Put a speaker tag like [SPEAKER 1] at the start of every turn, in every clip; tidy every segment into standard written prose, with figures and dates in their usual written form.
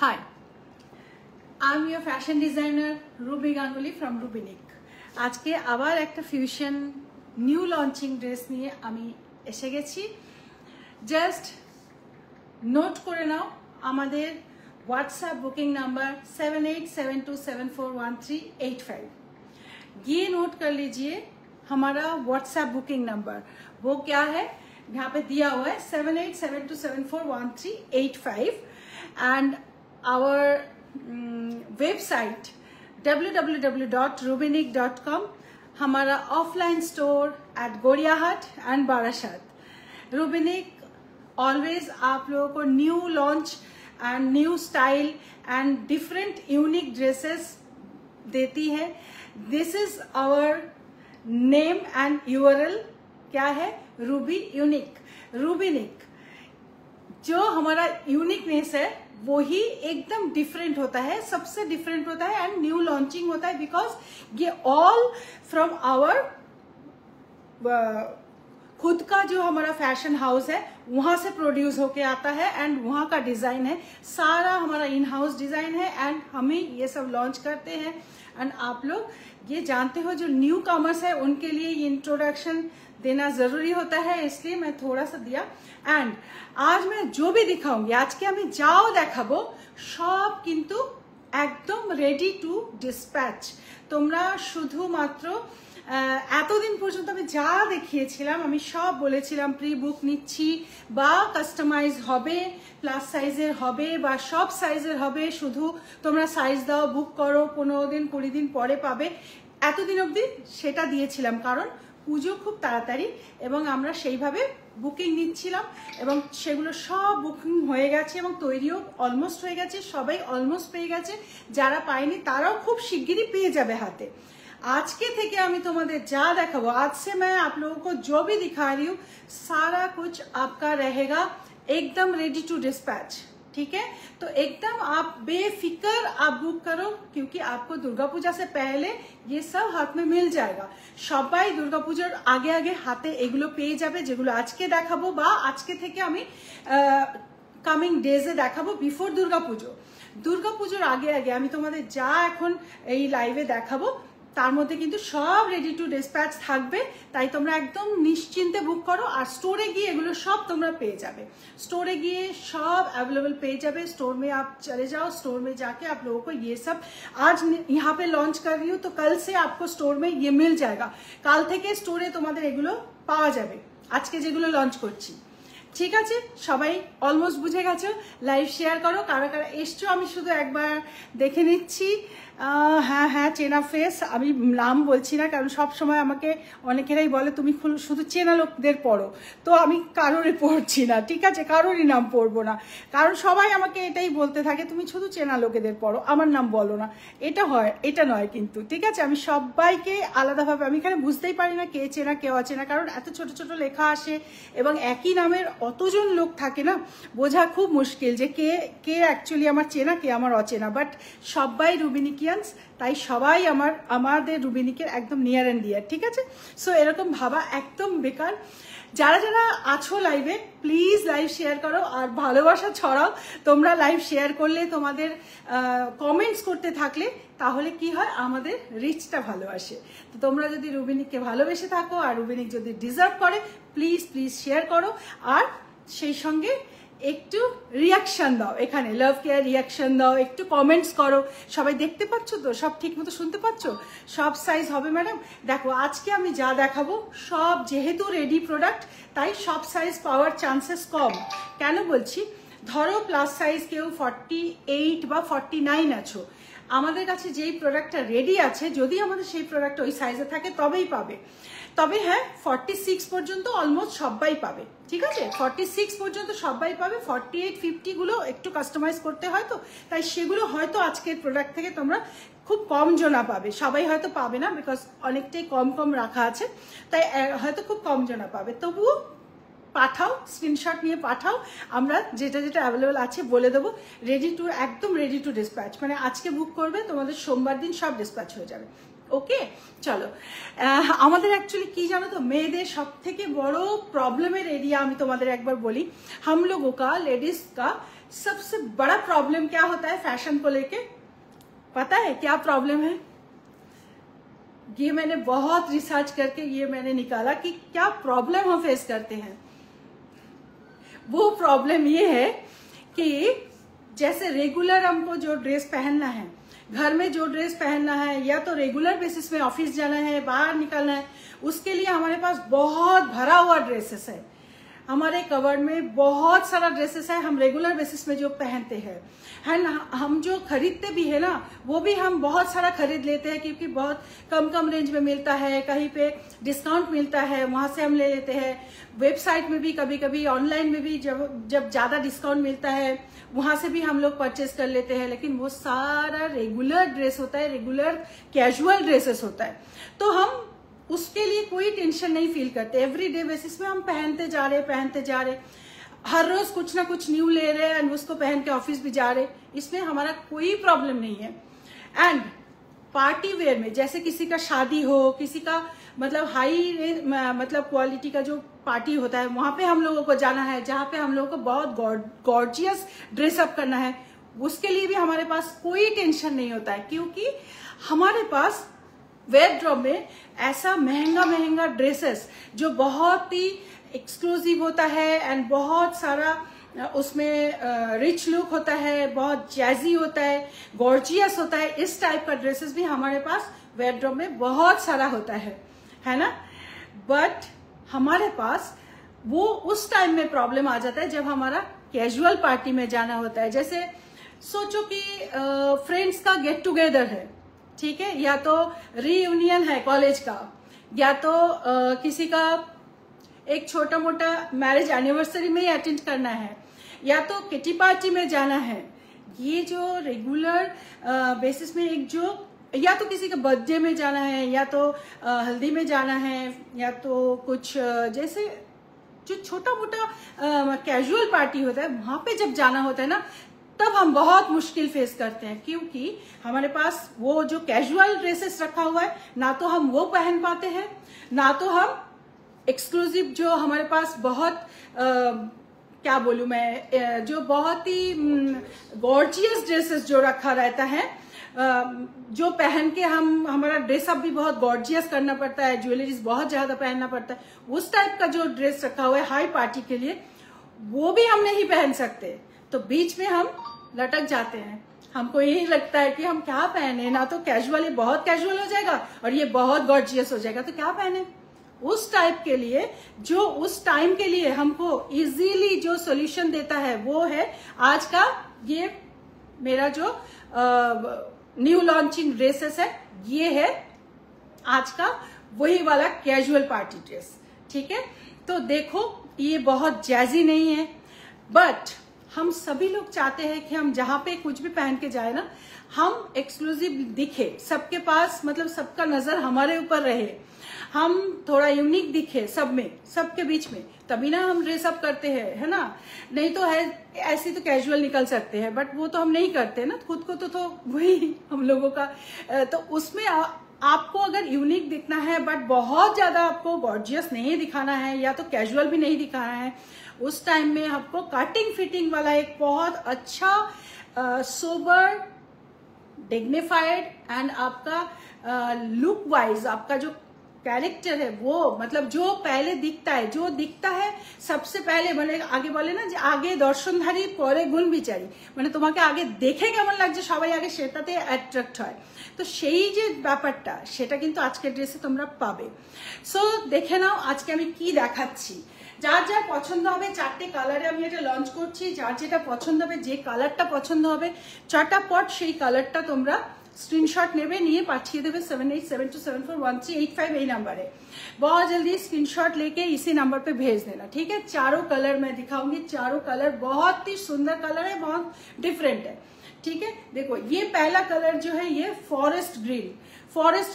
[SPEAKER 1] Hi, I'm your fashion designer Ruby Ganguly from Rubinic. আজকে আবার একটা ফিউশন নিউ লঞ্চিং ড্রেস নিয়ে আমি এসে গেছি। জাস্ট নোট করে নাও আমাদের হোয়াটসঅ্যাপ बुकिंग नंबर 7872741385। ये नोट कर लीजिए हमारा व्हाट्सएप बुकिंग नंबर। वो क्या है, यहाँ पे दिया हुआ है 7872741385 एंड आवर वेबसाइट www.rubinic.com। हमारा offline store at Gariahat and Barasat. Rubinic always आप लोगों को new launch and new style and different unique dresses देती है। This is our name and URL क्या है, रूबी यूनिक। रूबिनिक जो हमारा यूनिकनेस है वो ही एकदम डिफरेंट होता है, सबसे डिफरेंट होता है एंड न्यू लॉन्चिंग होता है बिकॉज ये ऑल फ्रॉम आवर खुद का जो हमारा फैशन हाउस है वहां से प्रोड्यूस होके आता है एंड वहां का डिजाइन है, सारा हमारा इन हाउस डिजाइन है एंड हमें ये सब लॉन्च करते हैं। एंड आप लोग ये जानते हो जो न्यू कॉमर्स है उनके लिए ये इंट्रोडक्शन देना जरूरी होता है, इसलिए मैं थोड़ा सा दिया। एंड आज मैं जो भी दिखाऊंगी आज के हमें जाओ देखाबो सब किन्तु एकदम रेडी टू डिस्पैच। তোমরা শুধুমাত্র এতদিন পর্যন্ত আমি যা দেখিয়েছিলাম আমি সব বলেছিলাম প্রি বুক নিচ্ছি বা কাস্টমাইজ হবে, প্লাস সাইজের হবে বা সব সাইজের হবে, শুধু তোমরা সাইজ দাও, বুক করো, 15 দিন 20 দিন পরে পাবে, এতদিন অবধি সেটা দিয়েছিলাম কারণ পুজো খুব তাড়াতাড়ি এবং আমরা সেইভাবে বুকিং নিচ্ছিলাম এবং সেগুলো সব বুকিং হয়ে গেছে এবং তৈরিও অলমোস্ট হয়ে গেছে, সবাই অলমোস্ট পেয়ে গেছে, যারা পায়নি তারাও খুব শিগগিরই পেয়ে যাবে হাতে। आज के थे हमें तुम्हारे जा देखा, आज से मैं आप लोगों को जो भी दिखा रही हूँ सारा कुछ आपका रहेगा एकदम रेडी टू डिस्पैच। ठीक है, तो एकदम आप बेफिक्र आप बुक करो क्योंकि आपको दुर्गा पूजा से पहले ये सब हाथ में मिल जाएगा। सबाई दुर्गा पूजार आगे आगे हाथे एगुलो पेয়ে যাবে যেগুলো আজকে দেখাবো বা আজকে থেকে আমি কামিং ডেজে দেখাবো বিফোর দুর্গা পুজো। দুর্গা পুজোর আগে আগে আমি তোমাদের যা এখন এই লাইভে দেখাবো তার মধ্যে কিন্তু সব রেডি টু ডিসপ্যাচ থাকবে, তাই তোমরা একদম নিশ্চিন্তে বুক করো। আর স্টোরে গিয়ে এগুলো সব তোমরা পেয়ে যাবে, স্টোরে গিয়ে सब अवेलेबल पेज जाए। स्टोर में आप चले जाओ, स्टोर में जाके आप लोगों को ये सब आज यहाँ पे लॉन्च कर रही हूँ तो कल से आपको स्टोर में ये मिल जाएगा। काल থেকে स्टोरे তোমাদের এগুলো পাওয়া যাবে আজকে যেগুলো লঞ্চ করছি। ঠিক আছে, সবাই অলমোস্ট বুঝে গেছো। লাইভ শেয়ার করো, কারা কারা এসছো আমি শুধু একবার দেখে নিচ্ছি। হ্যাঁ হ্যাঁ চেনা ফেস, আমি নাম বলছি না কারণ সব সময় আমাকে অনেকেরাই বলে তুমি শুধু চেনা লোকদের পড়ো, তো আমি কারোরই পড়ছি না। ঠিক আছে, কারোরই নাম পড়বো না কারণ সবাই আমাকে এটাই বলতে থাকে তুমি শুধু চেনা লোকেদের পড়ো, আমার নাম বলো না। এটা হয়, এটা নয় কিন্তু। ঠিক আছে, আমি সবাইকে আলাদাভাবে, আমি এখানে বুঝতেই পারি না কে চেনা কে অচেনা কারণ এত ছোট ছোট লেখা আসে এবং একই নামের অতজন লোক থাকে না, বোঝা খুব মুশকিল যে কে কে অ্যাকচুয়ালি আমার চেনা কে আমার অচেনা। বাট সবাই রুবিনিকিয়ানস, তাই সবাই আমাদের রুবিনিকের একদম নিয়ার এন্ড ডিয়ার। ঠিক আছে, সো এরকম ভাবা একদম বেকার। যারা যারা আছো লাইভে প্লিজ লাইভ শেয়ার করো আর ভালোবাসা ছড়াও। তোমরা লাইভ শেয়ার করলে, তোমাদের কমেন্টস করতে থাকলে তাহলে কি হয় আমাদের রিচটা ভালো আসে। তো তোমরা যদি রুবিনিককে ভালোবেসে থাকো আর রুবিনিক যদি ডিজার্ভ করে প্লিজ প্লিজ শেয়ার করো আর সেই সঙ্গে একটু রিয়াকশন দাও, এখানে লাভ কেয়ার রিয়াকশন দাও, একটু কমেন্টস করো। সবাই দেখতে পাচ্ছ তো, সব ঠিক মতো শুনতে পাচ্ছ? সব সাইজ হবে ম্যাডাম। দেখো আজকে আমি যা দেখাবো সব যেহেতু রেডি প্রোডাক্ট তাই সব সাইজ পাওয়ার চান্সেস কম। কেন বলছি, ধরো প্লাস সাইজ কেউ 48 বা 49 আছো, আমাদের কাছে যেই প্রোডাক্টটা রেডি আছে যদি আমাদের সেই প্রোডাক্ট ওই সাইজে থাকে তবেই পাবে। তবে হ্যাঁ 46 পর্যন্ত অলমোস্ট সবাই পাবে। ঠিক আছে, 46 পর্যন্ত সবাই পাবে। 48 50 গুলো একটু কাস্টমাইজ করতে হয় তো, তাই সেগুলো হয়তো আজকের প্রোডাক্ট থেকে তোমরা খুব কম জনা পাবে, সবাই হয়তো পাবে না বিকজ অনেকটাই কম কম রাখা আছে, তাই হয়তো খুব কম জনা পাবে। তবুও পাঠাও, স্ক্রিনশট নিয়ে পাঠাও, আমরা যেটা যেটা অ্যাভেলেবল আছে বলে দেবো। রেডি টু, একদম রেডি টু ডিসপ্যাচ, মানে আজকে বুক করবে তোমাদের সোমবার দিন সব ডিসপ্যাচ হয়ে যাবে। ওকে চলো আমাদের অ্যাक्चुअली কি জানো তো মেয়েদের সবথেকে বড় প্রবলেমের एरिया আমি তোমাদের একবার বলি हम लोगों का लेडीज का सबसे बड़ा प्रॉब्लम क्या होता है फैशन को लेके पता है क्या प्रॉब्लम है ये मैंने बहुत रिसर्च करके ये मैंने निकाला कि क्या प्रॉब्लम हम फेस करते हैं वो प्रॉब्लम ये है कि जैसे रेगुलर हमको जो ड्रेस पहनना है घर में जो ड्रेस पहनना है या तो रेगुलर बेसिस में ऑफिस जाना है बाहर निकलना है उसके लिए हमारे पास बहुत भरा हुआ ड्रेसेस है हमारे कवर्ड में बहुत सारा ड्रेसेस है हम रेगुलर बेसिस में जो पहनते हैं है ना हम जो खरीदते भी है ना वो भी हम बहुत सारा खरीद लेते हैं क्योंकि बहुत कम रेंज में मिलता है कहीं पे डिस्काउंट मिलता है वहां से हम ले लेते हैं वेबसाइट में भी कभी कभी ऑनलाइन में भी जब ज्यादा डिस्काउंट मिलता है वहां से भी हम लोग परचेज कर लेते हैं लेकिन वो सारा रेगुलर ड्रेस होता है रेगुलर कैजुअल ड्रेसेस होता है तो हम उसके लिए कोई टेंशन नहीं फील करते एवरीडे बेसिस में हम पहनते जा रहे हर रोज कुछ ना कुछ न्यू ले रहे हैं एंड उसको पहन के ऑफिस भी जा रहे इसमें हमारा कोई प्रॉब्लम नहीं है एंड पार्टी वेयर में जैसे किसी का शादी हो किसी का मतलब हाई मतलब क्वालिटी का जो पार्टी होता है वहां पे हम लोगों को जाना है जहां पे हम लोगों को बहुत गॉर्जियस ड्रेसअप करना है उसके लिए भी हमारे पास कोई टेंशन नहीं होता है क्योंकि हमारे पास वेयरड्रॉप में ऐसा महंगा ड्रेसेस जो बहुत ही एक्सक्लूसिव होता है एंड बहुत सारा उसमें रिच लुक होता है बहुत जैजी होता है गॉर्जियस होता है इस टाइप का ड्रेसेस भी हमारे पास वेयरड्रॉप में बहुत सारा होता है ना बट हमारे पास वो उस टाइम में प्रॉब्लम आ जाता है जब हमारा कैजुअल पार्टी में जाना होता है जैसे सोचो कि फ्रेंड्स का गेट टुगेदर है ठीक है या तो रीयूनियन है कॉलेज का या तो किसी का एक छोटा मोटा मैरिज एनिवर्सरी में ही अटेंड करना है या तो किटी पार्टी में जाना है ये जो रेगुलर बेसिस में एक जो या तो किसी का बर्थडे में जाना है या तो हल्दी में जाना है या तो कुछ जैसे जो छोटा मोटा कैजुअल पार्टी होता है वहां पे जब जाना होता है ना तब हम बहुत मुश्किल फेस करते हैं क्योंकि हमारे पास वो जो कैजुअल ड्रेसेस रखा हुआ है ना तो हम वो पहन पाते हैं ना तो हम एक्सक्लूसिव जो हमारे पास बहुत क्या बोलूं मैं जो बहुत ही गॉर्जियस ड्रेसेस जो रखा रहता है जो पहन के हमारा ड्रेसअप भी बहुत गॉर्जियस करना पड़ता है ज्वेलरीज बहुत ज्यादा पहनना पड़ता है उस टाइप का जो ड्रेस रखा हुआ है हाई पार्टी के लिए वो भी हम नहीं पहन सकते तो बीच में हम लटक जाते हैं हमको यही लगता है कि हम क्या पहने ना तो कैजुअल ये बहुत कैजुअल हो जाएगा और ये बहुत गॉर्जियस हो जाएगा तो क्या पहने उस टाइप के लिए जो उस टाइम के लिए हमको इजीली जो सॉल्यूशन देता है वो है आज का ये मेरा जो न्यू लॉन्चिंग ड्रेसेस है ये है आज का वही वाला कैजुअल पार्टी ड्रेस ठीक है तो देखो ये बहुत जैजी नहीं है बट हम सभी लोग चाहते हैं कि हम जहां पे कुछ भी पहन के जाए ना हम एक्सक्लूसिव दिखे सबके पास मतलब सबका नजर हमारे ऊपर रहे हम थोड़ा यूनिक दिखे सब में सबके बीच में तभी ना हम ड्रेसअप करते हैं है ना नहीं तो है ऐसे तो कैजुअल निकल सकते हैं बट वो तो हम नहीं करते ना खुद को तो वही हम लोगों का तो उसमें आपको अगर यूनिक दिखना है बट बहुत ज्यादा आपको गॉर्जियस नहीं दिखाना है या तो कैजुअल भी नहीं दिखाना है उस टाइम में आपको कटिंग फिटिंग वाला एक बहुत अच्छा सोबर डिग्निफाइड एंड आपका लुक वाइज आपका जो कैरेक्टर है वो मतलब जो पहले दिखता है जो दिखता है सबसे पहले মানে আগে বলে না যে আগে দর্শনধারী পরে গুণ বিচারী মানে তোমাকে আগে দেখে কেমন লাগছে সবাই আগে সেটাতে অ্যাট্রাক্ট হয় তো সেই যে ব্যাপারটা সেটা কিন্তু আজকের ড্রেসে তোমরা পাবে সো দেখে নাও আজকে আমি কি দেখাচ্ছি যার যার পছন্দ হবে চারটে কালারে আমি এটা লঞ্চ করছি যার যেটা পছন্দ হবে যে কালারটা পছন্দ হবে চটাপট সেই কালারটা তোমরা स्क्रीनशॉट नेबे निये पाठिए देवे 7872741385 यही नंबर है बहुत जल्दी स्क्रीनशॉट लेके इसी नंबर पे भेज देना ठीक है चारों कलर मैं दिखाऊंगी चारों कलर बहुत ही सुंदर कलर है बहुत डिफरेंट है ठीक है देखो ये पहला कलर जो है ये फॉरेस्ट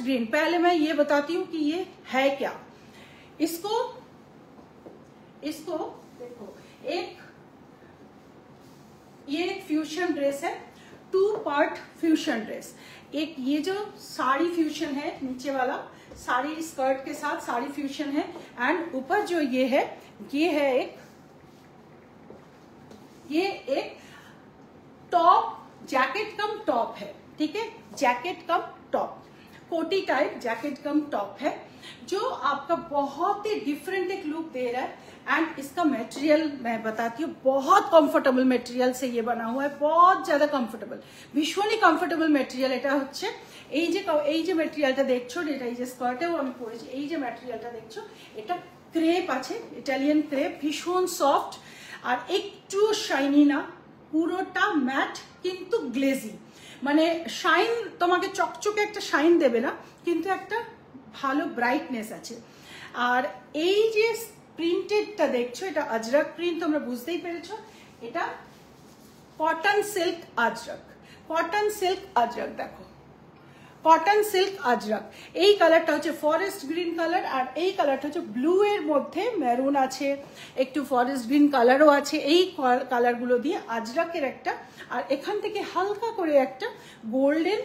[SPEAKER 1] ग्रीन पहले मैं ये बताती हूँ कि ये है क्या इसको देखो ये एक फ्यूजन ड्रेस है 2 पार्ट फ्यूजन ड्रेस। एक ये जो साड़ी फ्यूजन है, नीचे वाला साड़ी स्कर्ट के साथ साड़ी फ्यूजन है, एंड ऊपर जो ये है एक टॉप, जैकेट कम टॉप है, ठीक है, जैकेट कम टॉप, कोटी टाइप जैकेट कम टॉप है, जो आपका बहुत ही डिफरेंट एक लुक दे रहा है। एंड इसका मटेरियल मैं बताती हूँ, बहुत कंफर्टेबल मटेरियल से ये बना हुआ है, बहुत ज्यादा कंफर्टेबल, ভীষণই কমফোর্টেবল মেটেরিয়াল। এটা হচ্ছে এই যে মেটেরিয়ালটা দেখছো, এটা এই যে স্কার্টেও আমি পরেছি, এই যে মেটেরিয়ালটা দেখছো এটা ক্রেপ আছে, ইটালিয়ান ক্রেপ, ভীষণ সফট আর একটু শাইনি না, পুরোটা ম্যাট কিন্তু গ্লেজি, মানে শাইন, তোমাকে চকচকে একটা শাইন দেবে না, কিন্তু একটা ভালো ব্রাইটনেস আছে। আর এই যে প্রিন্টেডটা দেখছো, এটা আজরাক প্রিন্ট, তোমরা বুঝতেই পেরেছো, এটা cotton silk ajrak, cotton silk Ajrak, দেখো কটন সিল্ক আজরাক। এই কালারটা হচ্ছে ফরেস্ট গ্রিন কালার, আর এই কালারটা হচ্ছে ব্লু এর মধ্যে মেরুন আছে, একটু ফরেস্ট গ্রিন কালারও আছে। এই কালারগুলো দিয়ে আজরাকের একটা, আর এখান থেকে হালকা করে একটা গোল্ডেন,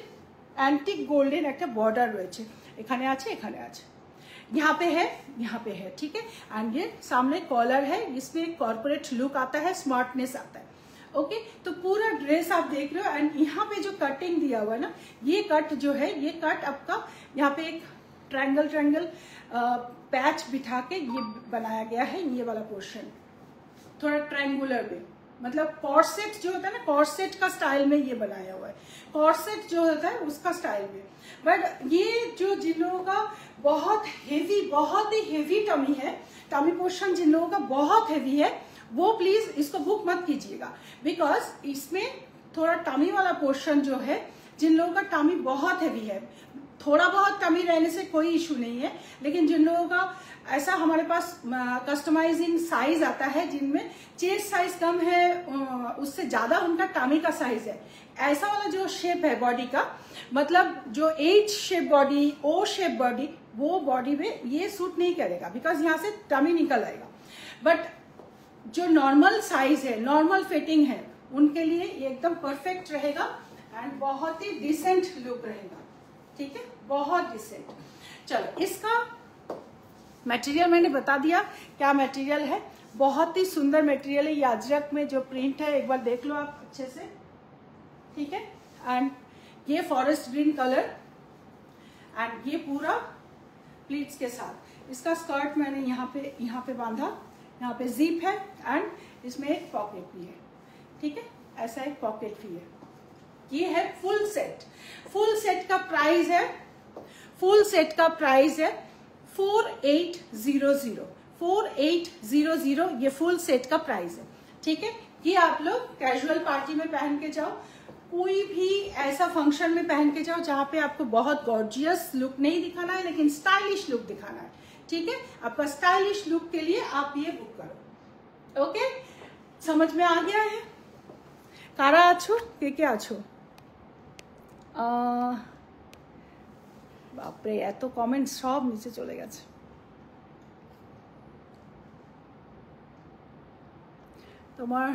[SPEAKER 1] অ্যান্টিক গোল্ডেন একটা বর্ডার রয়েছে, এখানে আছে, এখানে আছে, यहाँ पे है, ठीक है। एंड ये सामने कॉलर है, इसमें एक कॉर्पोरेट लुक आता है, स्मार्टनेस आता है। ओके, तो पूरा ड्रेस आप देख रहे हो। एंड यहाँ पे जो कटिंग दिया हुआ है ना, ये कट जो है, ये कट आपका यहाँ पे एक ट्रायंगल पैच बिठा के ये बनाया गया है, ये वाला पोर्शन थोड़ा ट्रायंगुलर में, मतलब कॉर्सेट जो होता है ना, कॉर्सेट का स्टाइल में ये बनाया हुआ है, कॉर्सेट जो होता है उसका स्टाइल में। बट ये जो जिन लोगों का बहुत ही हेवी टमी है, टमी पोर्शन जिन लोगों का बहुत हेवी है, वो प्लीज इसको बुक मत कीजिएगा, बिकॉज इसमें थोड़ा टमी वाला पोर्शन जो है, जिन लोगों का टमी बहुत हेवी है, थोड़ा बहुत टमी रहने से कोई इशू नहीं है, लेकिन जिन लोगों का ऐसा हमारे पास कस्टमाइजिंग साइज आता है, जिनमें चेस्ट साइज कम है, उससे ज्यादा उनका टमी का साइज है, ऐसा वाला जो शेप है बॉडी का, मतलब जो एच शेप बॉडी, ओ शेप बॉडी, वो बॉडी में ये सूट नहीं करेगा, बिकॉज यहाँ से टमी निकल आएगा। बट जो नॉर्मल साइज है, नॉर्मल फिटिंग है, उनके लिए ये एकदम परफेक्ट रहेगा एंड बहुत ही डिसेंट लुक रहेगा, ठीक है, बहुत डिसेंट। चलो, इसका मटेरियल मैंने बता दिया क्या मटेरियल है, बहुत ही सुंदर मटेरियल है। ये अजरक में जो प्रिंट है, एक बार देख लो आप अच्छे से, ठीक है। एंड ये फॉरेस्ट ग्रीन कलर, एंड ये पूरा प्लीट्स के साथ। इसका स्कर्ट मैंने यहाँ पे बांधा, यहाँ पे जिप है, एंड इसमें एक पॉकेट भी है, ठीक है, ऐसा एक पॉकेट भी है। ये है फुल सेट। फुल सेट का प्राइस है 4800, ये फुल सेट का प्राइस है, ठीक है। ये आप लोग कैजुअल पार्टी में पहन के जाओ, कोई भी ऐसा फंक्शन में पहन के जाओ जहाँ पे आपको बहुत गॉर्जियस लुक नहीं दिखाना है, लेकिन स्टाइलिश लुक दिखाना है, ठीक है। आपका स्टाइलिश लुक के लिए आप ये बुक करो। ओके, समझ में आ गया है? कारा आछो के आछो? बापरे, एत कमेंट सब नीचे चले गेছে। তোমার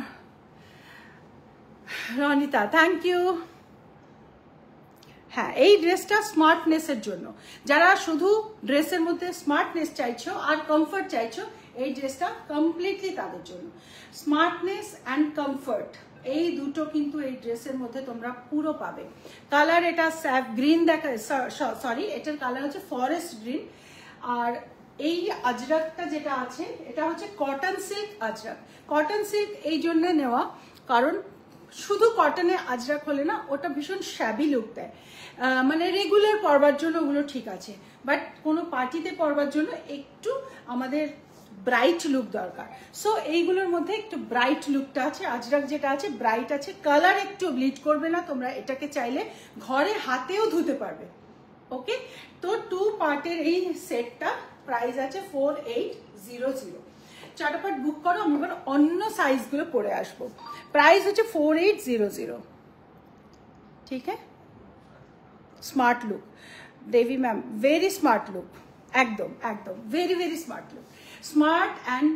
[SPEAKER 1] রনিতা, থ্যাংক ইউ। হ্যাঁ, এই ড্রেসটা স্মার্টনেসের জন্য, যারা শুধু ড্রেসের মধ্যে স্মার্টনেস চাইছো আর কমফর্ট চাইছো, এই ড্রেসটা কমপ্লিটলি তাদের জন্য। স্মার্টনেস অ্যান্ড কমফর্ট এই দুটো কিন্তু এই ড্রেসের মধ্যে তোমরা পুরো পাবে। কালার এটা স্যাফ গ্রিন দেখা, সরি এটার কালার হচ্ছে ফরেস্ট গ্রিন। আর এই আজরাকটা যেটা আছে, এটা হচ্ছে cotton silk ajrak. Cotton silk এই জন্য নেওয়া, কারণ শুধু কটনে আজরাক হলে না, ওটা ভীষণ শ্যাবি লুক দেয়। মানে রেগুলার পরবার জন্য ওগুলো ঠিক আছে, বাট কোনো পার্টিতে পরবার জন্য একটু আমাদের ব্রাইট লুক দরকার। সো এইগুলোর মধ্যে একটু ব্রাইট লুকটা আছে, আজরাক যেটা আছে ব্রাইট আছে, কালার একটু ব্লিচ করবে না। তোমরা এটাকে চাইলে ঘরে হাতেও ধুতে পারবে। ওকে, তো 2 পার্টের এই সেটটা প্রাইস আছে 4800। চটপট বুক করো, আমি এবার অন্য সাইজগুলো পরে আসবো। প্রাইস হচ্ছে 4800, ঠিক আছে। স্মার্ট লুক দেবী ম্যাম, ভেরি স্মার্ট লুক, একদম একদম very very smart look. Smart and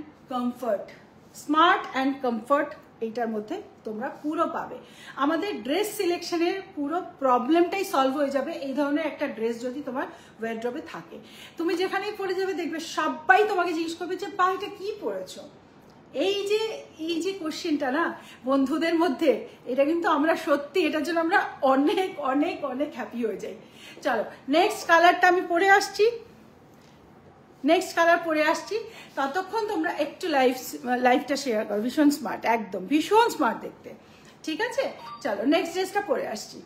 [SPEAKER 1] comfort এইটার মধ্যে তোমরা পুরো পাবে। আমাদের ড্রেস সিলেকশনের পুরো প্রবলেমটাই সলভ হয়ে যাবে এই ধরনের একটা ড্রেস যদি তোমার ওয়ারড্রবে থাকে। তুমি যেখানেই পরে যাবে দেখবে সবাই তোমাকে জিজ্ঞেস করবে যে পা এটা কি পরেছো। এই যে কোশ্চেনটা না বন্ধুদের মধ্যে, এটা কিন্তু আমরা সত্যি এটার জন্য আমরা অনেক অনেক অনেক হ্যাপি হয়ে যাই। চলো নেক্সট কালারটা আমি পরে আসছি, নেক্সট কালার পরে আসছি। ততক্ষণ তোমরা একটু লাইভটা শেয়ার করো। ভীষণ স্মার্ট, একদম ভীষণ স্মার্ট দেখতে, ঠিক আছে? চলো নেক্সট ড্রেসটা পরে আসছি।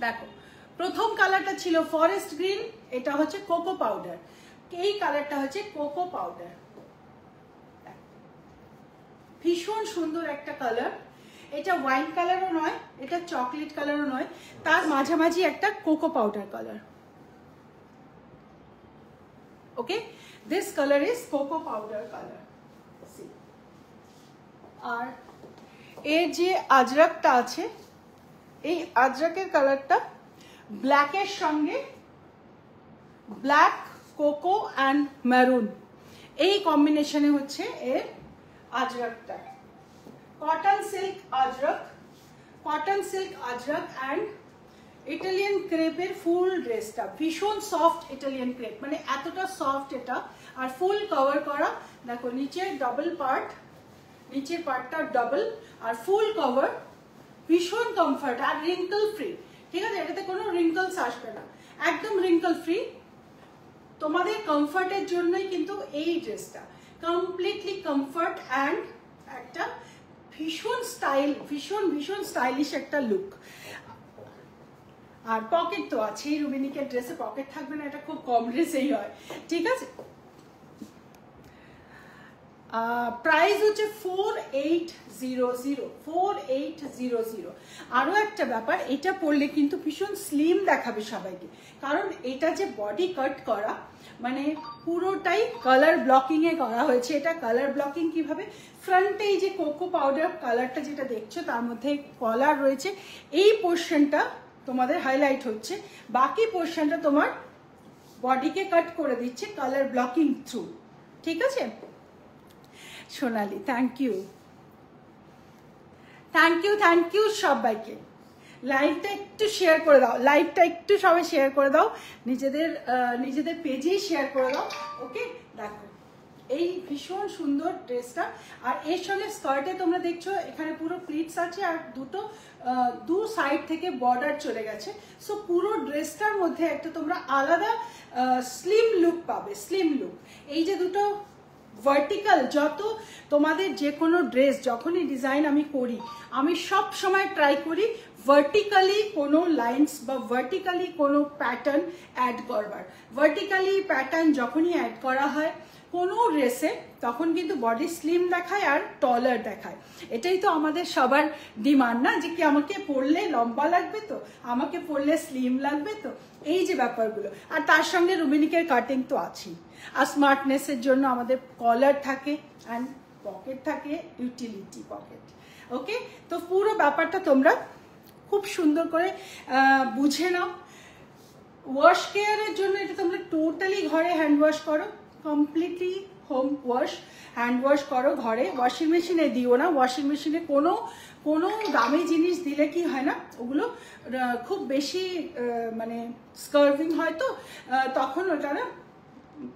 [SPEAKER 1] দেখো প্রথম কালারটা ছিল ফরেস্ট গ্রিন, এটা হচ্ছে কোকো পাউডার। এই কালারটা হচ্ছে কোকো পাউডার, ভীষণ সুন্দর একটা কালার। এটা ওয়াইন কালারও নয়, এটা চকলেট কালারও নয়, তার মাঝামাঝি একটা cocoa powder colour. Okay, this colour is cocoa powder colour. আর এর যে আজরাকটা আছে, এই আজরাকের কালারটা ব্ল্যাকের সঙ্গে ব্ল্যাক, কোকো অ্যান্ড মেরুন, এই কম্বিনেশনে হচ্ছে এর আজরাকটা। Cotton silk ajrak, cotton silk ajrak and Italian ক্রেপের ফুল ড্রেসটা ভীষণ সফট ইটালিয়ান ক্রেপ, মানে এতটা সফট এটা, আর ফুল কভার করা। দেখো নিচে ডাবল পার্ট, নিচের পার্টটা ডাবল আর ফুল কভার, ভীষণ কমফর্ট আর রিঙ্কল ফ্রি। ঠিক আছে, এটাতে কোনো রিঙ্কলস আসবে না, একদম রিঙ্কল ফ্রি। তোমাদের কমফর্টের জন্যই কিন্তু এই ড্রেসটা, কমপ্লিটলি কমফর্ট অ্যান্ড একটা ভীষণ স্টাইল, ভীষণ ভীষণ স্টাইলিশ একটা লুক। আর পকেট তো আছেই, রুবিনিকের ড্রেসে পকেট থাকবে না, এটা খুব কম ড্রেসেই হয়। ঠিক আছে, প্রাইস হচ্ছে 4800, 4800। আরও একটা ব্যাপার, এটা পরলে কিন্তু ভীষণ স্লিম দেখাবে সবাইকে, কারণ এটা যে বডি কাট করা, মানে পুরোটাই কালার ব্লকিং এ করা হয়েছে। এটা কালার ব্লকিং কিভাবে, ফ্রন্টে এই যে কোকো পাউডার কালারটা যেটা দেখছো তার মধ্যে কলার রয়েছে, এই পোর্শনটা তোমাদের হাইলাইট হচ্ছে, বাকি পোর্শনটা তোমার বডিকে কাট করে দিচ্ছে কালার ব্লকিং থ্রু। ঠিক আছে Sonali, thank you, thank you, thank you সবাইকে। লাইভটা একটু শেয়ার করে দাও, লাইভটা একটু সবাই শেয়ার করে দাও, নিজেদের পেজেই শেয়ার করে দাও। ওকে, দেখো এই ভীষণ সুন্দর ড্রেসটা, আর এর সঙ্গে স্কার্টে তোমরা দেখছো এখানে পুরো প্লিটস আছে আর দু সাইড থেকে বর্ডার চলে গেছে। সো পুরো ড্রেসটার মধ্যে একটা তোমরা আলাদা স্লিম লুক পাবে, স্লিম লুক। এই যে দুটো ভার্টিক্যাল, যত তোমাদের যে কোনো ড্রেস যখনই ডিজাইন আমি করি, আমি সব সময় ট্রাই করি ভার্টিক্যালি কোনো লাইন্স বা ভার্টিক্যালি কোনো প্যাটার্ন অ্যাড করবার। ভার্টিক্যালি প্যাটার্ন যখনই অ্যাড করা হয় কোনো ড্রেসে তখন কিন্তু বডি স্লিম দেখায় আর টলার দেখায়। এটাই তো আমাদের সবার ডিমান্ড না, যে কি আমাকে পরলে লম্বা লাগবে তো, আমাকে পরলে স্লিম লাগবে তো, এই যে ব্যাপারগুলো। আর তার সঙ্গে রুবিনিকের কাটিং তো আছেই। আর স্মার্টনেসের জন্য আমাদের কলার থাকে অ্যান্ড পকেট থাকে, ইউটিলিটি পকেট। ওকে, তো পুরো ব্যাপারটা তোমরা খুব সুন্দর করে বুঝে নাও। ওয়াশ কেয়ারের জন্য এটা তোমরা টোটালি ঘরে হ্যান্ড ওয়াশ করো, completely home wash, hand wash করো ঘরে, ওয়াশিং মেশিনে দিও না। ওয়াশিং মেশিনে কোনো দামি জিনিস দিলে কি হয় না, ওগুলো খুব বেশি মানে স্কার্ভিং হয়, তো তখন ওটা না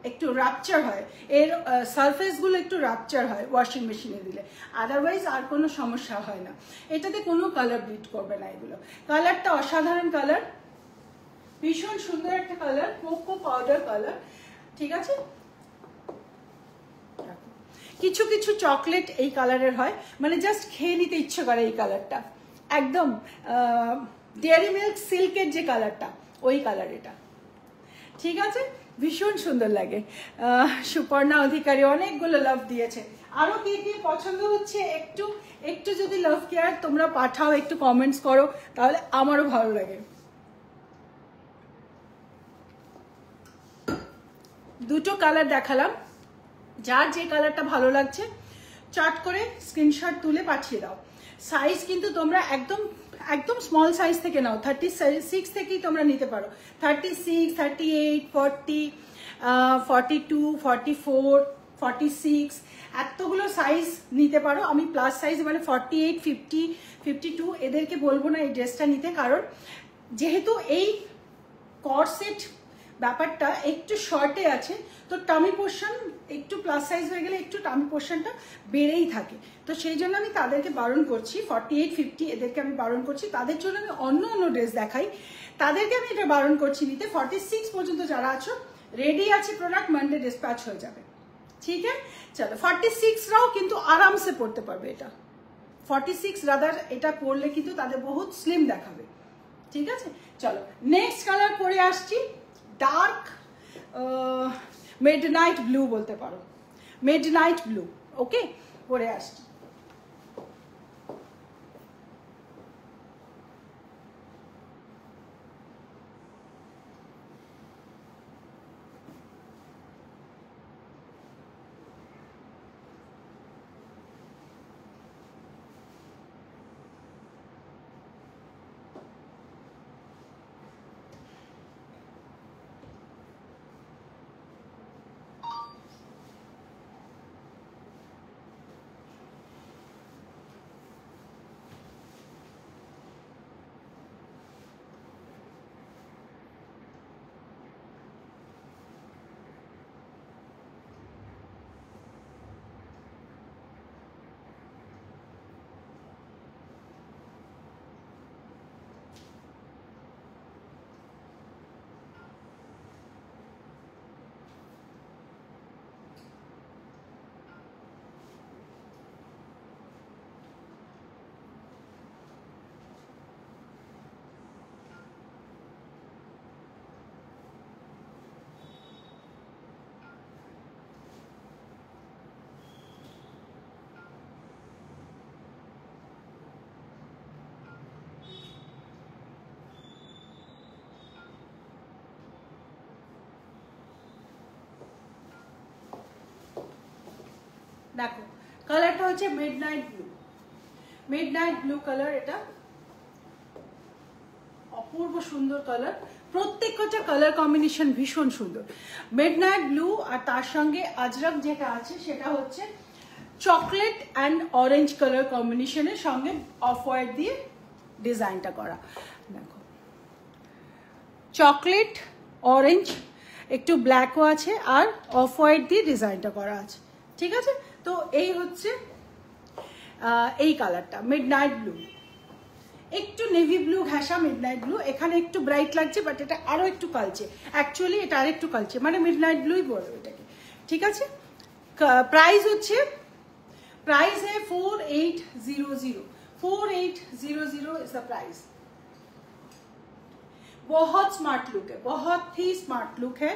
[SPEAKER 1] একটু রাপচার হয়, এর সারফেসগুলো একটু রাপচার হয় ওয়াশিং মেশিনে দিলে। আদারওয়াইজ আর কোনো সমস্যা হয় না। এটাতে কোনো কালার ব্লিড করবে না। এগুলো কালারটা অসাধারণ কালার, ভীষণ সুন্দর একটা কালার, কোকো পাউডার কালার। ঠিক আছে, কিছু কিছু চকলেট এই কালারের হয়, মানে জাস্ট খেয়ে নিতে ইচ্ছে করে এই কালারটা, একদম ডেয়ারি মিল্ক সিল্কের যে কালারটা, ওই কালার এটা। ঠিক আছে, ভীষণ সুন্দর লাগে। সুপর্ণা অধিকারী অনেকগুলো লাভ দিয়েছে। আরো কি কি পছন্দ হচ্ছে একটু যদি লাভ কেয়ার তোমরা পাঠাও, একটু কমেন্টস করো, তাহলে আমারও ভালো লাগে। দুটো কালার দেখালাম, যার যে কালারটা ভালো লাগছে চট করে স্ক্রিনশট তুলে পাঠিয়ে দাও। সাইজ কিন্তু তোমরা একদম স্মল সাইজ থেকে নাও, 36 থেকেই তোমরা নিতে পারো। 36, 38, 40, 42, 44, 46 এতগুলো সাইজ নিতে পারো। আমি প্লাস সাইজ মানে 48, 50, 52 এদেরকে বলবো না এই ড্রেসটা নিতে, কারণ যেহেতু এই কর্সেট ব্যাপারটা একটু শর্টে আছে, তো টামি পোর্শন একটু প্লাস সাইজ হয়ে গেলে একটু টামি পোর্শনটা বেড়েই থাকে। তো সেই জন্য আমি তাদেরকে বারণ করছি, 48, 50 এদেরকে আমি বারণ করছি। তাদের জন্য আমি অন্য ড্রেস দেখাই, তাদেরকে আমি এটা বারণ করছি নিতে। 46 পর্যন্ত যারা আছো রেডি আছে প্রোডাক্ট, মানডে ডিসপ্যাচ হয়ে যাবে। ঠিক আছে, চলো 46রাও কিন্তু আরামসে পরতে পারবে এটা। 46 রাদার এটা পরলে কিন্তু তাদের বহুত স্লিম দেখাবে। ঠিক আছে, চলো নেক্সট কালার পরে আসছি, ডার্ক মিডনাইট ব্লু বলতে পারো, মিডনাইট ব্লু। ওকে, পরে আসছি। দেখো কালারটা হচ্ছে midnight blue, midnight blue colour. এটা অপূর্ব সুন্দর কালার, প্রত্যেকটা কালার কম্বিনেশন ভীষণ সুন্দর। মিডনাইট ব্লু আর তার সঙ্গে আজরক যেটা আছে সেটা হচ্ছে চকলেট অ্যান্ড অরেঞ্জ কালার কম্বিনেশনের সঙ্গে অফ হোয়াইট দিয়ে ডিজাইনটা করা। দেখো চকলেট, অরেঞ্জ, একটু ব্ল্যাকও আছে আর অফ হোয়াইট দিয়ে ডিজাইনটা করা আছে। ঠিক আছে, তো এই হচ্ছে এই কালারটা মিডনাইট ব্লু, একটু নেভি ব্লু ঘাসা মিডনাইট ব্লু। এখানে একটু ব্রাইট লাগছে, বাট এটা আরো একটু কালচে, অ্যাকচুয়ালি এটা আর একটু কালচে, মানে মিডনাইট ব্লুই বলবো এটাকে। ঠিক আছে, প্রাইস হচ্ছে प्राइस है 4800, 4800 इज द प्राइस। बहुत स्मार्ट लुक है, बहुत ही स्मार्ट लुक है।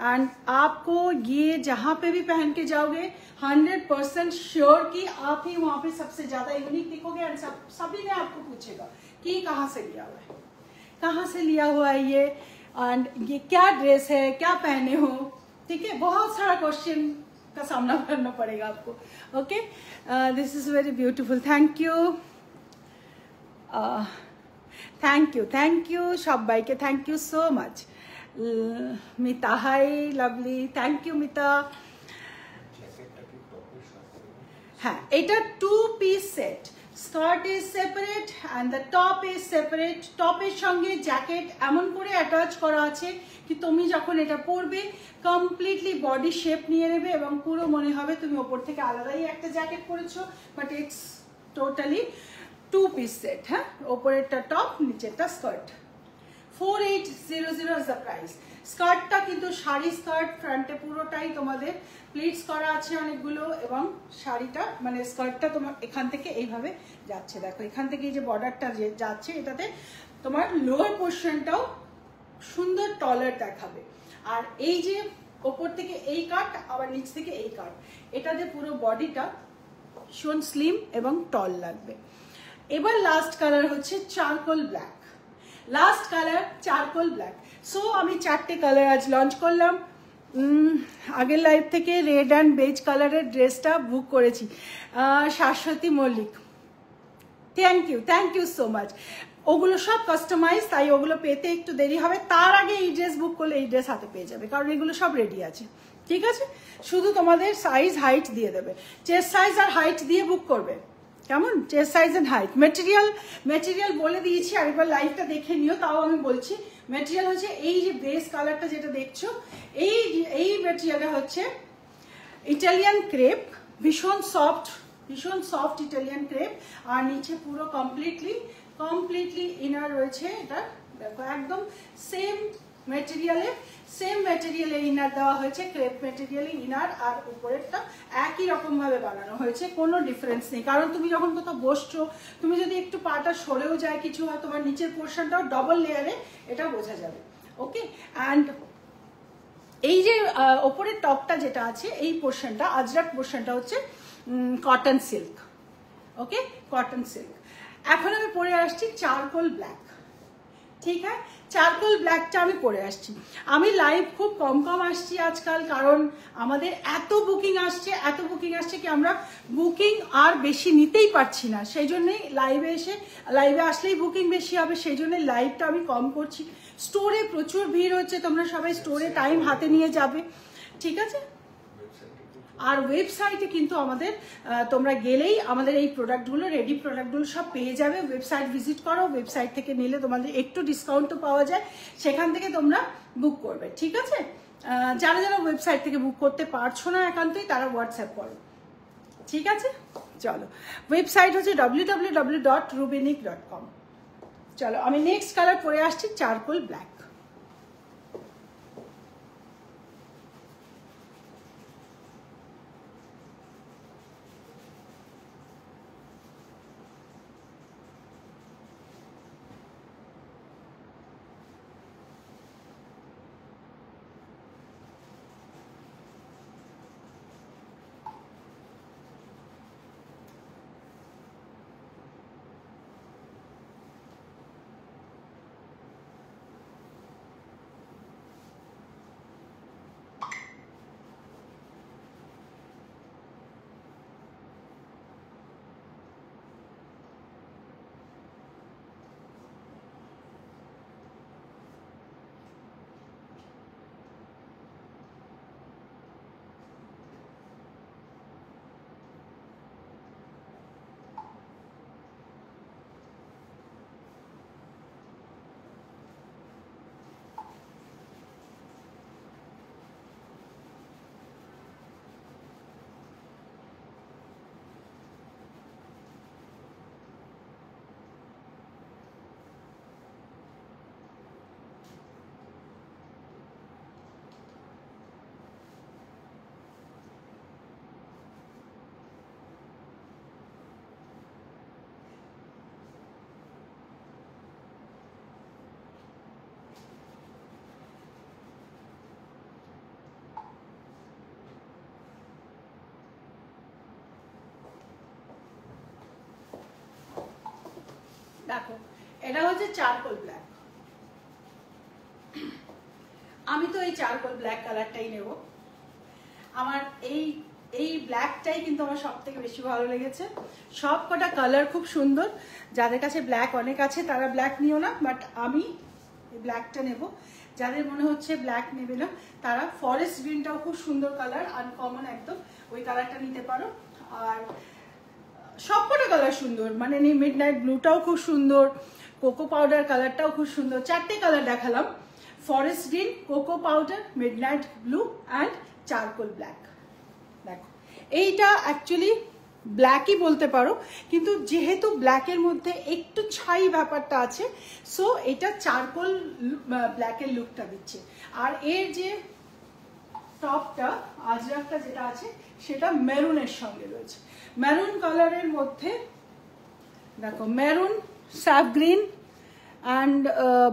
[SPEAKER 1] एंड आपको ये जहां पे भी पहन के जाओगे 100% श्योर कि आप ही वहां पे सबसे ज्यादा यूनिक दिखोगे एंड सभी ने आपको पूछेगा कि कहाँ से लिया हुआ है, कहाँ से लिया हुआ है ये, एंड ये क्या ड्रेस है, क्या पहने हो, ठीक है। बहुत सारा क्वेश्चन का सामना करना पड़ेगा आपको। Okay, this is very beautiful, thank you, thank you सबाइके, thank you so much. Mita hi lovely, thank you Mita. হ্যাঁ, এটা 2 piece set, skirt is separate and the top is separate. টপের সঙ্গে জ্যাকেট এমন করে অ্যাটাচ করা আছে কি তুমি যখন এটা পরবে কমপ্লিটলি বডি শেপ নিয়ে নেবে এবং পুরো মনে হবে তুমি ওপর থেকে আলাদাই একটা জ্যাকেট পরেছো, but it's totally 2 piece set. হ্যাঁ, ওপরেরটা টপ, নিচেরটা স্কার্ট। 4800 is the price. স্কার্টটা কিন্তু শাড়ি স্কার্ট, ফ্রন্টে পুরোটাই তোমাদের প্লিটস করা আছে অনেকগুলো, এবং শাড়িটা মানে স্কার্টটা তোমার এখান থেকে এইভাবে যাচ্ছে, দেখো এখান থেকে এই যে বর্ডারটা যে যাচ্ছে এটাতে তোমার লোয়ার পোর্শনটাও সুন্দর টলার দেখাবে। আর এই যে ওপর থেকে এই কাট আবার নিচ থেকে এই কাট, এটাতে পুরো বডিটা ভীষণ স্লিম এবং টল লাগবে। এবার লাস্ট কালার হচ্ছে charcoal black. Last colour charcoal black. So আমি 4টে কালার আজ লঞ্চ করলাম। আগের লাইভ থেকে রেড অ্যান্ড বেজ কালারের ড্রেসটা বুক করেছি, Shashwati Mallick, thank you so much. ওগুলো সব কাস্টমাইজ, তাই ওগুলো পেতে একটু দেরি হবে। তার আগে এই ড্রেস বুক করলে এই ড্রেস হাতে পেয়ে যাবে, কারণ এগুলো সব রেডি আছে, ঠিক আছে। শুধু তোমাদের সাইজ হাইট দিয়ে দেবে, চেস্ট সাইজ আর হাইট দিয়ে বুক করবে, কেমন? Chest size and height. Material বলে দিয়েছি, আরেকবার লাইভটা দেখে নিও, তাও আমি বলছি। মেটেরিয়াল হচ্ছে এই যে বেস কালারটা যেটা দেখছো, এই মেটেরিয়ালটা হচ্ছে ইটালিয়ান ক্রেপ, ভীষণ সফট ইটালিয়ান ক্রেপ। আর নিচে পুরো কমপ্লিটলি ইনার রয়েছে। এটা দেখো একদম সেম মেটেরিয়ালে ইনার দেওয়া হয়েছে, ক্রেপ মেটেরিয়ালে ইনার, আর উপরেরটা একই রকম ভাবে বানানো হয়েছে, কোনো ডিফারেন্স নেই। কারণ তুমি যখন কোথাও বসছো, তুমি যদি একটু পাটা সরেও যায় কিছু হয়, তোমার নিচের পোর্শনটাও ডবল লেয়ারে এটা বোঝা যাবে। ওকে, অ্যান্ড এই যে ওপরের টপটা যেটা আছে, এই পোর্শনটা আজরাক পোর্শনটা হচ্ছে কটন সিল্ক। ওকে, কটন সিল্ক। এখন আমি পরে আসছি চারকোল ব্ল্যাক, ঠিক আছে। চারকোল ব্ল্যাকটা আমি পরে আসছি। আমি লাইভ খুব কম আসছি আজকাল, কারণ আমাদের এত বুকিং আসছে কি আমরা বুকিং আর বেশি নিতেই পারছি না। সেই জন্যই লাইভে আসলেই বুকিং বেশি হবে, সেই জন্য লাইভটা আমি কম করছি। স্টোরে প্রচুর ভিড় হচ্ছে, তোমরা সবাই স্টোরে টাইম হাতে নিয়ে যাবে, ঠিক আছে। আর ওয়েবসাইটে কিন্তু আমাদের তোমরা গেলেই আমাদের এই প্রোডাক্টগুলো, রেডি প্রোডাক্টগুলো সব পেয়ে যাবে। ওয়েবসাইট ভিজিট করো, ওয়েবসাইট থেকে নিলে তোমাদের একটু ডিসকাউন্টও পাওয়া যায়, সেখান থেকে তোমরা বুক করবে, ঠিক আছে। যারা ওয়েবসাইট থেকে বুক করতে পারছো না একান্তই, তারা হোয়াটসঅ্যাপ করো, ঠিক আছে। চলো, ওয়েবসাইট হচ্ছে www.rubiniq.com। চলো, আমি নেক্সট কালার পরে আসছি চারকোল ব্ল্যাক। দেখো এটা হচ্ছে চারকোল ব্ল্যাক। আমি তো এই চারকোল ব্ল্যাক কালারটাই নেব। আমার এই ব্ল্যাকটাই কিন্তু আমার সব থেকে বেশি ভালো লেগেছে। সব কটা কালার খুব সুন্দর। যাদের কাছে ব্ল্যাক অনেক আছে তারা ব্ল্যাক নিও না, বাট আমি এই ব্ল্যাকটা নেব। যাদের মনে হচ্ছে ব্ল্যাক নেবে না তারা ফরেস্ট গ্রিনটাও খুব সুন্দর কালার, আনকমন একদম, ওই কালারটা নিতে পারো। আর সবকটা কালার সুন্দর, মানে মিডনাইট ব্লুটাও খুব সুন্দর, কোকো পাউডার কালারটাও খুব সুন্দর। চারটে কালার দেখালাম, forest green, cocoa powder, midnight blue and charcoal black. দেখো এইটা অ্যাকচুয়ালি ব্ল্যাকই বলতে পারো, কিন্তু যেহেতু ব্ল্যাকের মধ্যে একটু ছাই ব্যাপারটা আছে, সো এটা চারকোল ব্ল্যাকের লুকটা দিচ্ছে। আর এর যে টপটা আজরাকটা যেটা আছে সেটা মেরুনের সঙ্গে রয়েছে। মেরুন কালারের মধ্যে দেখো maroon, safe green and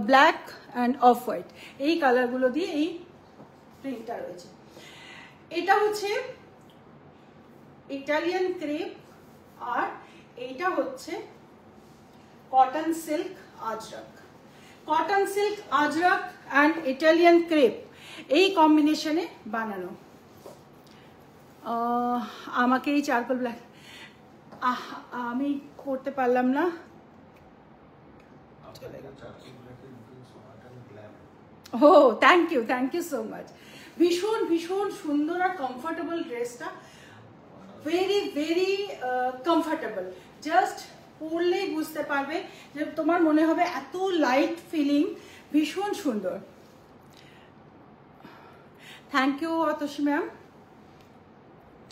[SPEAKER 1] black and off white, এই কালারগুলো দিয়ে এই প্রিন্টটা রয়েছে। এটা হচ্ছে ইটালিয়ান ক্রেপ আর এইটা হচ্ছে cotton silk ajrak. Cotton silk ajrak and Italian crepe এই কম্বিনেশনে বানানো। আমাকে এই চারকোল ব্ল্যাক আমি করতে পারলাম না। ও থ্যাংক ইউ সো মাচ। ভীষণ ভীষণ সুন্দর আর কমফোর্টেবল ড্রেসটা, ভেরি ভেরি কমফোর্টেবল। জাস্ট পরলেই বুঝতে পারবে যে তোমার মনে হবে এত লাইট ফিলিং, ভীষণ সুন্দর। Thank you Atasi ma'am,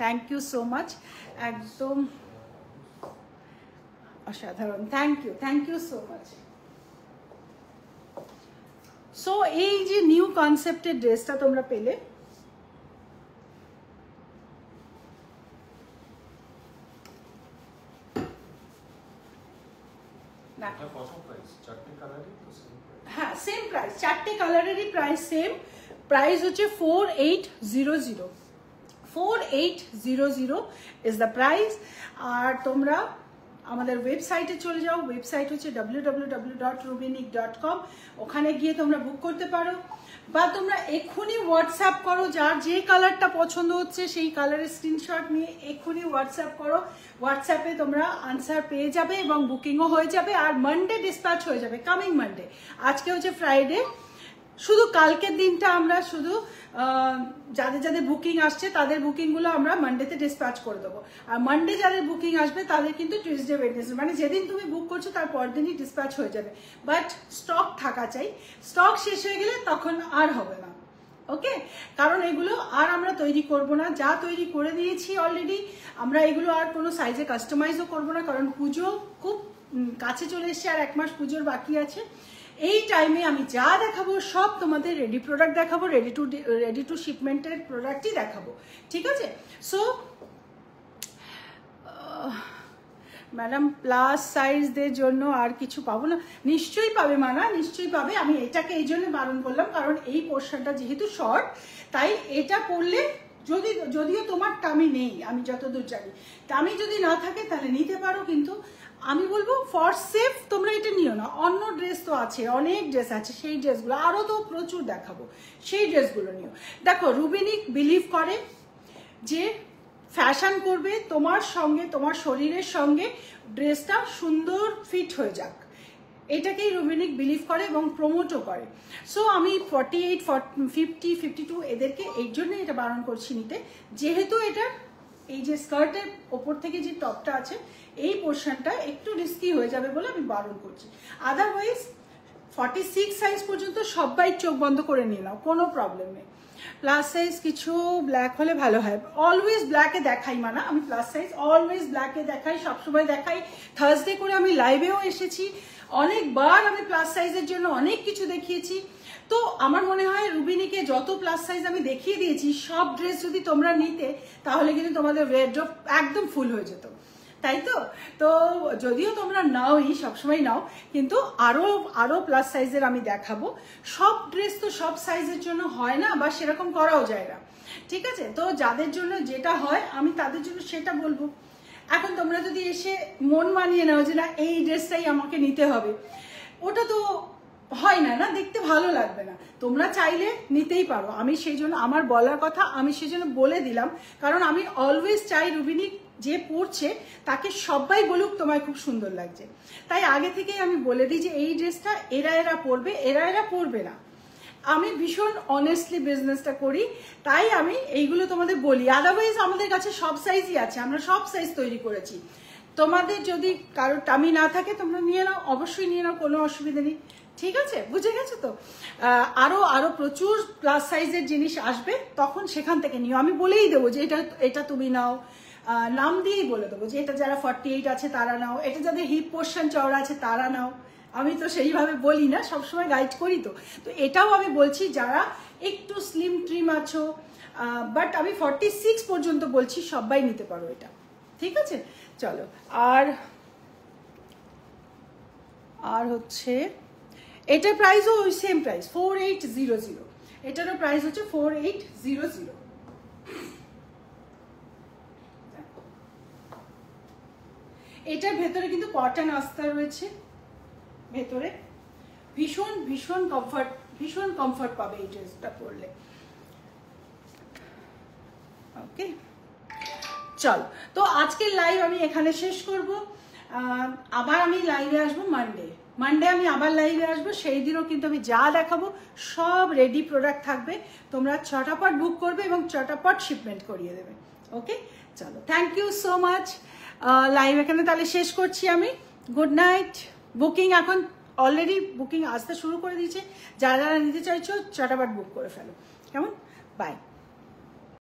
[SPEAKER 1] thank you so much, একদম অসাধারণ। Thank you so much. So এই যে নিউ কনসেপ্টের ড্রেসটা তোমরা পেলে, হ্যাঁ সেম প্রাইস, চারটে কালারেরই প্রাইস সেম। প্রাইস হচ্ছে 4800, 4800 ইজ দ্য প্রাইস। আর তোমরা আমাদের ওয়েবসাইটে চলে যাও, ওয়েবসাইট হচ্ছে www.rubinik.com, ওখানে গিয়ে তোমরা বুক করতে পারো, বা তোমরা এক্ষুনি হোয়াটসঅ্যাপ করো, যার যে কালারটা পছন্দ হচ্ছে সেই কালারের স্ক্রিনশট নিয়ে এক্ষুনি হোয়াটসঅ্যাপ করো। হোয়াটসঅ্যাপে তোমরা আনসার পেয়ে যাবে এবং বুকিংও হয়ে যাবে, আর মানডে ডিসপ্যাচ হয়ে যাবে, কামিং মানডে। আজকে হচ্ছে ফ্রাইডে, শুধু কালকের দিনটা আমরা শুধু যাদের যাদের বুকিং আসছে তাদের বুকিংগুলো আমরা মানডেতে ডিসপ্যাচ করে দেবো। আর মানডে যাদের বুকিং আসবে তাদের কিন্তু টিউসডে ওয়েডনেসডে, মানে যেদিন তুমি বুক করছো তার পরের দিনই ডিসপ্যাচ হয়ে যাবে। বাট স্টক থাকা চাই, স্টক শেষ হয়ে গেলে তখন আর হবে না, ওকে? কারণ এগুলো আর আমরা তৈরি করব না, যা তৈরি করে দিয়েছি অলরেডি। আমরা এগুলো আর কোনো সাইজে কাস্টমাইজও করবো না, কারণ পুজো খুব কাছে চলে এসছে, আর 1 মাস পুজোর বাকি আছে। এই টাইমে আমি যা দেখাবো সব তোমাদের রেডি প্রোডাক্ট দেখাবো, রেডি টু শিপমেন্টের প্রোডাক্টই দেখাবো, ঠিক আছে? সো ম্যাডাম প্লাস সাইজদের জন্য আর কিছু পাবো না? নিশ্চয়ই পাবে মানা, নিশ্চয়ই পাবে। আমি এটাকে এই জন্য বারণ করলাম, কারণ এই পোর্শনটা যেহেতু শর্ট, তাই এটা পরলে যদিও তোমার টামি নেই, আমি যতদূর জানি, টামি যদি না থাকে তাহলে নিতে পারো, কিন্তু আমি বলবো ফর সেফ তোমরা এটা নিও না। অন্য ড্রেস তো আছে, অনেক ড্রেস আছে, সেই ড্রেসগুলো আরও তো প্রচুর দেখাবো, সেই ড্রেসগুলো নিও। দেখো রুবিনিক বিলিভ করে যে ফ্যাশন করবে তোমার সঙ্গে, তোমার শরীরের সঙ্গে ড্রেসটা সুন্দর ফিট হয়ে যাক, এটাকেই রুবিনিক বিলিভ করে এবং প্রমোটও করে। সো আমি 48, 50, 52 এদেরকে এই জন্য এটা বারণ করছি নিতে, যেহেতু এটা এই যে স্কার্টের ওপর থেকে যে টপটা আছে এই পোর্শনটা একটু রিস্কি হয়ে যাবে বলে আমি বারণ করছি। আদারওয়াইজ 46 সাইজ পর্যন্ত সবাই চোখ বন্ধ করে নিয়ে নাও, কোনো প্রবলেম নেই। প্লাস সাইজ কিছু ব্ল্যাক হলে ভালো হয়, অলওয়েজ ব্ল্যাকে দেখাই মানা, আমি প্লাস সাইজ অলওয়েজ ব্ল্যাকে দেখাই, সবসময় দেখাই। থার্সডে করে আমি লাইভেও এসেছি, অনেকবার আমি প্লাস সাইজের জন্য অনেক কিছু দেখিয়েছি। তো আমার মনে হয় রুবিনিকে যত প্লাস সাইজ আমি দেখিয়ে দিয়েছি, সব ড্রেস যদি তোমরা নিতে তাহলে কিন্তু তোমাদের ওয়ারড্রপ একদম ফুল হয়ে যেত, তাই তো? তো যদিও তোমরা নাওই, সবসময় নাও, কিন্তু আরো প্লাস সাইজের আমি দেখাবো। সব ড্রেস তো সব সাইজের জন্য হয় না, বা সেরকম করাও যায় না, ঠিক আছে? তো যাদের জন্য যেটা হয় আমি তাদের জন্য সেটা বলবো। এখন তোমরা যদি এসে মন মানিয়ে নাও যে না এই ড্রেসটাই আমাকে নিতে হবে, ওটা তো হয় না, না দেখতে ভালো লাগবে না। তোমরা চাইলে নিতেই পারো, আমি সেই জন্য আমার বলার কথা আমি সেই জন্য বলে দিলাম, কারণ আমি অলওয়েজ চাই রুবিনী যে পরছে তাকে সবাই বলুক তোমায় খুব সুন্দর লাগছে। তাই আগে থেকেই আমি বলে দিই যে এই ড্রেসটা এরা পরবে, এরা পরবে না। আমি ভীষণ অনেস্টলি বিজনেসটা করি, তাই আমি এইগুলো তোমাদের বলি। আদারওয়াইজ আমাদের কাছে সব সাইজই আছে, আমরা সব সাইজ তৈরি করেছি। তোমাদের যদি কারোর টামি না থাকে তোমরা নিয়ে নাও, অবশ্যই নিয়ে নাও, কোনো অসুবিধা নেই। ঠিক আছে, বুঝে গেছো তো? আরো প্রচুর প্লাস সাইজের জিনিস আসবে, তখন সেখান থেকে নিও। আমি বলেই দেবো যে এটা তুমি নাও, নাম দিয়েই বলে দেবো যে এটা যারা 48 আছে তারা নাও, এটা যাদের হিপ পোর্শন চওড়া আছে তারা নাও। আমি তো সেইভাবে বলি না, সবসময় গাইড করি। তো এটাও আমি বলছি যারা একটু স্লিম ট্রিম আছো, বাট আমি 46 পর্যন্ত বলছি, সবাই নিতে পারো এটা। ঠিক আছে, চলো। আর হচ্ছে এটার প্রাইসও ওই সেম প্রাইস 4800, এটারও প্রাইস হচ্ছে 4800। এটার ভেতরে কিন্তু কটন আস্থা রয়েছে, ভেতরে ভীষণ ভীষণ কমফর্ট পাবে এই ড্রেসটা পরলে। ওকে, চল। তো আজকের লাইভ আমি এখানে শেষ করব। আবার আমি লাইভে আসবো মানডে আমি আবার লাইভে আসবো। সেই দিনও কিন্তু আমি যা দেখাবো সব রেডি প্রোডাক্ট থাকবে, তোমরা চটাপট বুক করবে এবং চটাপট শিপমেন্ট করিয়ে দেবে। ওকে, চলো, thank you so much. Live এখানে তাহলে শেষ করছি আমি। Good night. বুকিং এখন অলরেডি বুকিং আসতে শুরু করে দিয়েছে, যারা যারা নিতে চাইছো চটাপট বুক করে ফেলো, কেমন? বাই।